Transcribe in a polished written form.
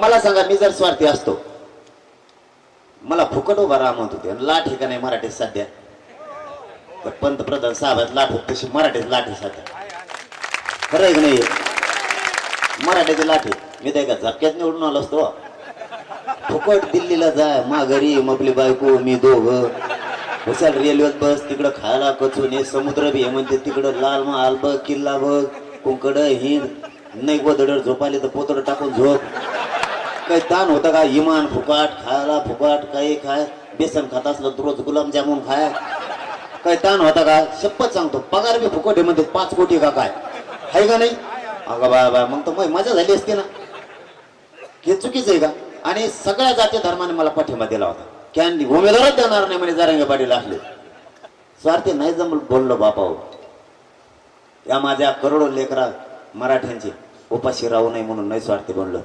मला सांगा, मी जर स्वार्थी असतो, मला फुकट उभा राहा म्हणत होते, लाठ हे का नाही मराठीत सध्या, तर पंतप्रधान साहेबात लाठ होत तशी मराठीत लाठ आहे सध्या, खरं आहे की नाही? मराठीची लाठ आहे. मी त्या झपक्यात निवडून आलो असतो. फुकट दिल्लीला जाय, माघारी आपली बायको मी दोघं, हुशाल रेल्वेत बस, तिकडं खायला कचून समुद्र बी म्हणते, तिकडं लाल महाल बघ, किल्ला बघ, कुंकड हिंद, नाही गोदडर झोपाले तर पोतड टाकून झोप. काही ताण होता का? इमान फुकाट, खायला फुकाट, काही खाय, बेसन खात असलं तर रोज गुलाबजामुन खाय, काही ताण होता का? शपथ सांगतो, पगार बी फुकट आहे म्हणते, 5 कोटी का काय आहे का नाही? अगं बा मग तर मजा झाली असते ना. हे चुकीचं आहे का? आणि सगळ्या जाती धर्माने मला पाठिंबा दिला होता, की उमेदवारच देणार नाही म्हणे जरांगे पाटील असले. स्वार्थी नाही जमल बोललो बापावर. या माझ्या करोडो लेकरा मराठ्यांची उपाशी राहू नये म्हणून नाही स्वार्थी बोललो.